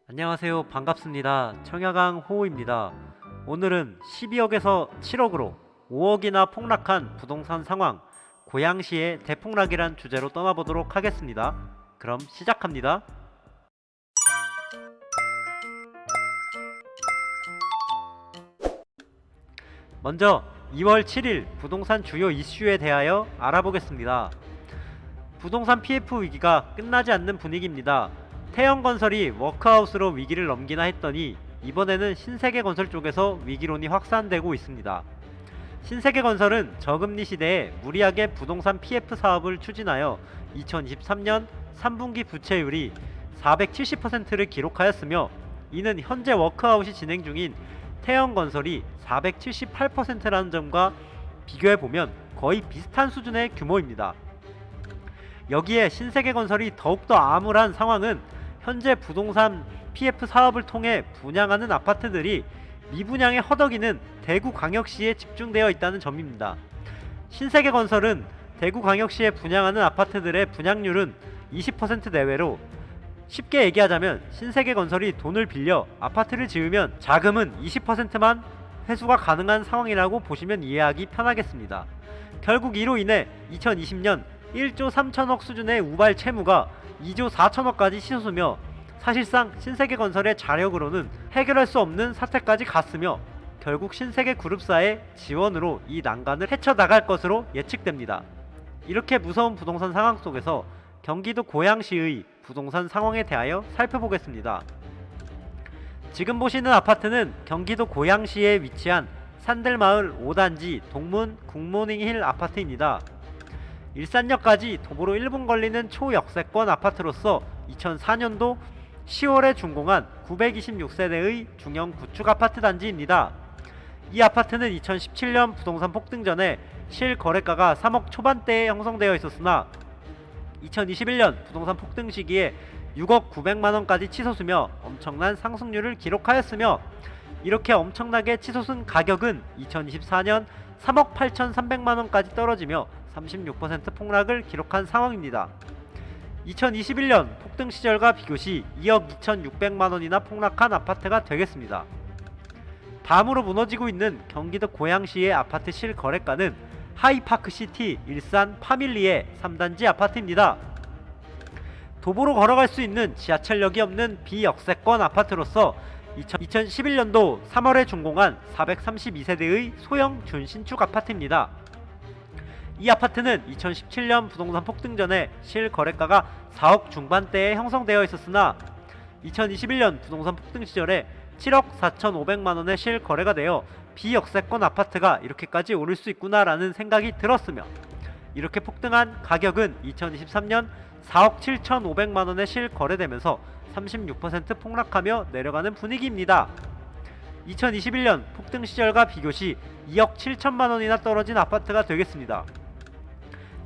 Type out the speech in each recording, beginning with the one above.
안녕하세요. 반갑습니다. 청야강 호우입니다. 오늘은 12억에서 7억으로 5억이나 폭락한 부동산 상황, 고양시의 대폭락이란 주제로 떠나보도록 하겠습니다. 그럼 시작합니다. 먼저 2월 7일 부동산 주요 이슈에 대하여 알아보겠습니다. 부동산 PF 위기가 끝나지 않는 분위기입니다. 태영건설이 워크아웃으로 위기를 넘기나 했더니 이번에는 신세계건설 쪽에서 위기론이 확산되고 있습니다. 신세계건설은 저금리 시대에 무리하게 부동산 PF 사업을 추진하여 2023년 3분기 부채율이 470%를 기록하였으며, 이는 현재 워크아웃이 진행 중인 태영건설이 478%라는 점과 비교해보면 거의 비슷한 수준의 규모입니다. 여기에 신세계건설이 더욱더 암울한 상황은 현재 부동산 PF 사업을 통해 분양하는 아파트들이 미분양에 허덕이는 대구광역시에 집중되어 있다는 점입니다. 신세계건설은 대구광역시에 분양하는 아파트들의 분양률은 20% 내외로, 쉽게 얘기하자면 신세계건설이 돈을 빌려 아파트를 지으면 자금은 20%만 회수가 가능한 상황이라고 보시면 이해하기 편하겠습니다. 결국 이로 인해 2020년 1조 3천억 수준의 우발 채무가 2조 4천억까지 치솟으며, 사실상 신세계건설의 자력으로는 해결할 수 없는 사태까지 갔으며, 결국 신세계그룹사의 지원으로 이 난간을 헤쳐나갈 것으로 예측됩니다. 이렇게 무서운 부동산 상황 속에서 경기도 고양시의 부동산 상황에 대하여 살펴보겠습니다. 지금 보시는 아파트는 경기도 고양시에 위치한 산들마을 5단지 동문 굿모닝힐 아파트입니다. 일산역까지 도보로 1분 걸리는 초역세권 아파트로서 2004년도 10월에 준공한 926세대의 중형 구축 아파트 단지입니다. 이 아파트는 2017년 부동산 폭등 전에 실거래가가 3억 초반대에 형성되어 있었으나 2021년 부동산 폭등 시기에 6억 900만원까지 치솟으며 엄청난 상승률을 기록하였으며, 이렇게 엄청나게 치솟은 가격은 2024년 3억 8,300만원까지 떨어지며 36% 폭락을 기록한 상황입니다. 2021년 폭등 시절과 비교시 2억 2,600만원이나 폭락한 아파트가 되겠습니다. 다음으로 무너지고 있는 경기도 고양시의 아파트 실거래가는 하이파크시티 일산 파밀리의 3단지 아파트입니다. 도보로 걸어갈 수 있는 지하철역이 없는 비역세권 아파트로서 2011년도 3월에 준공한 432세대의 소형 준신축 아파트입니다. 이 아파트는 2017년 부동산 폭등 전에 실거래가가 4억 중반대에 형성되어 있었으나 2021년 부동산 폭등 시절에 7억 4,500만원에 실거래가 되어 비역세권 아파트가 이렇게까지 오를 수 있구나 라는 생각이 들었으며, 이렇게 폭등한 가격은 2023년 4억 7,500만원에 실거래되면서 36% 폭락하며 내려가는 분위기입니다. 2021년 폭등 시절과 비교시 2억 7천만원이나 떨어진 아파트가 되겠습니다.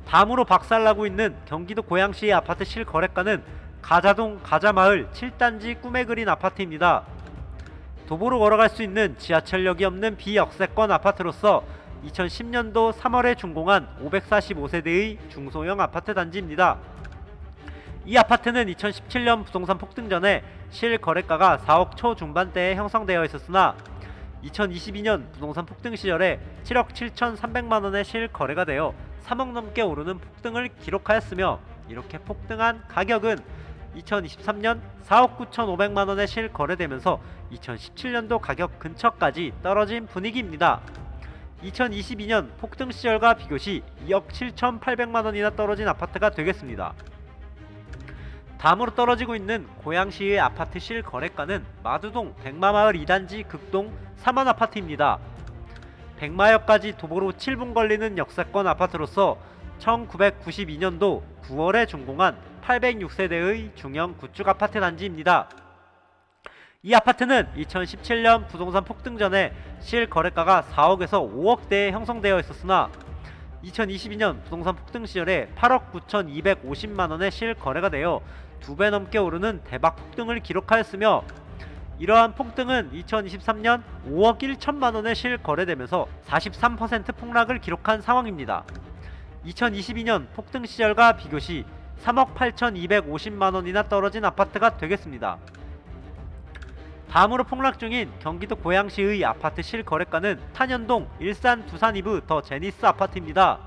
다음으로 박살나고 있는 경기도 고양시의 아파트 실거래가는 가자동 가자마을 7단지 꿈에 그린 아파트입니다. 도보로 걸어갈 수 있는 지하철역이 없는 비역세권 아파트로서 2010년도 3월에 준공한 545세대의 중소형 아파트 단지입니다. 이 아파트는 2017년 부동산 폭등 전에 실거래가가 4억 초중반대에 형성되어 있었으나 2022년 부동산 폭등 시절에 7억 7,300만원에 실거래가 되어 3억 넘게 오르는 폭등을 기록하였으며, 이렇게 폭등한 가격은 2023년 4억 9,500만원에 실거래되면서 2017년도 가격 근처까지 떨어진 분위기입니다. 2022년 폭등 시절과 비교시 2억 7,800만원이나 떨어진 아파트가 되겠습니다. 다음으로 떨어지고 있는 고양시의 아파트 실거래가는 마두동 백마마을 2단지 극동 3원 아파트입니다. 백마역까지 도보로 7분 걸리는 역세권 아파트로서 1992년도 9월에 준공한 806세대의 중형 구축 아파트 단지입니다. 이 아파트는 2017년 부동산 폭등 전에 실거래가가 4억에서 5억대에 형성되어 있었으나 2022년 부동산 폭등 시절에 8억 9,250만원에 실거래가 되어 2배 넘게 오르는 대박 폭등을 기록하였으며, 이러한 폭등은 2023년 5억 1천만원에 실거래되면서 43% 폭락을 기록한 상황입니다. 2022년 폭등 시절과 비교시 3억 8,250만원이나 떨어진 아파트가 되겠습니다. 다음으로 폭락 중인 경기도 고양시의 아파트 실거래가는 탄현동 일산 두산이브 더 제니스 아파트입니다.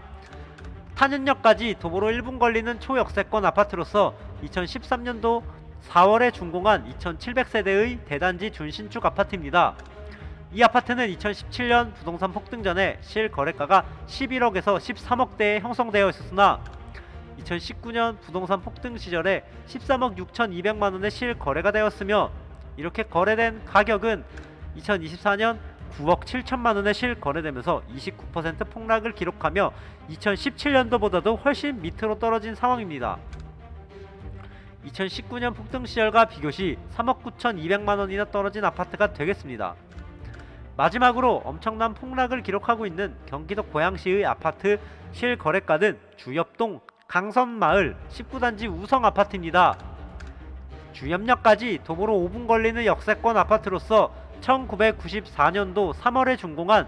탄현역까지 도보로 1분 걸리는 초역세권 아파트로서 2013년도 4월에 준공한 2700세대의 대단지 준신축 아파트입니다. 이 아파트는 2017년 부동산 폭등 전에 실거래가가 11억에서 13억대에 형성되어 있었으나 2019년 부동산 폭등 시절에 13억 6,200만원에 실거래가 되었으며 이렇게 거래된 가격은 2024년 9억 7천만원에 실거래되면서 29% 폭락을 기록하며 2017년도보다도 훨씬 밑으로 떨어진 상황입니다. 2019년 폭등 시절과 비교시 3억 9,200만원이나 떨어진 아파트가 되겠습니다. 마지막으로 엄청난 폭락을 기록하고 있는 경기도 고양시의 아파트 실거래가는 주엽동 강선마을 19단지 우성아파트입니다. 주엽역까지 도보로 5분 걸리는 역세권 아파트로서 1994년도 3월에 준공한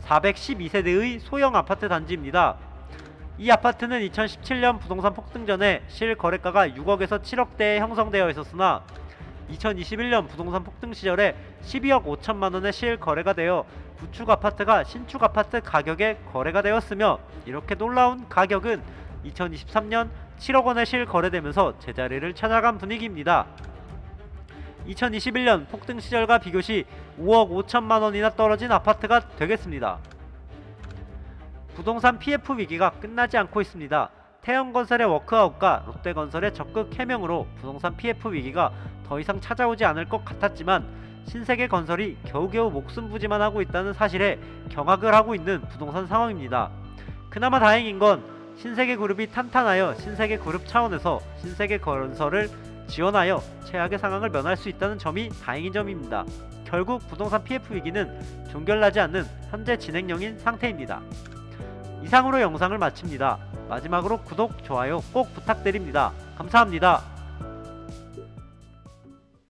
412세대의 소형 아파트 단지입니다. 이 아파트는 2017년 부동산 폭등 전에 실거래가가 6억에서 7억대에 형성되어 있었으나 2021년 부동산 폭등 시절에 12억 5천만원에 실거래가 되어 구축 아파트가 신축 아파트 가격에 거래가 되었으며 이렇게 놀라운 가격은 2023년 7억원에 실거래되면서 제자리를 찾아간 분위기입니다. 2021년 폭등 시절과 비교시 5억 5천만원이나 떨어진 아파트가 되겠습니다. 부동산 PF 위기가 끝나지 않고 있습니다. 태영건설의 워크아웃과 롯데건설의 적극 해명으로 부동산 PF 위기가 더 이상 찾아오지 않을 것 같았지만 신세계건설이 겨우겨우 목숨부지만 하고 있다는 사실에 경악을 하고 있는 부동산 상황입니다. 그나마 다행인 건 신세계그룹이 탄탄하여 신세계그룹 차원에서 신세계건설을 지원하여 최악의 상황을 면할 수 있다는 점이 다행인 점입니다. 결국 부동산 PF 위기는 종결나지 않는 현재 진행형인 상태입니다. 이상으로 영상을 마칩니다. 마지막으로 구독, 좋아요 꼭 부탁드립니다. 감사합니다.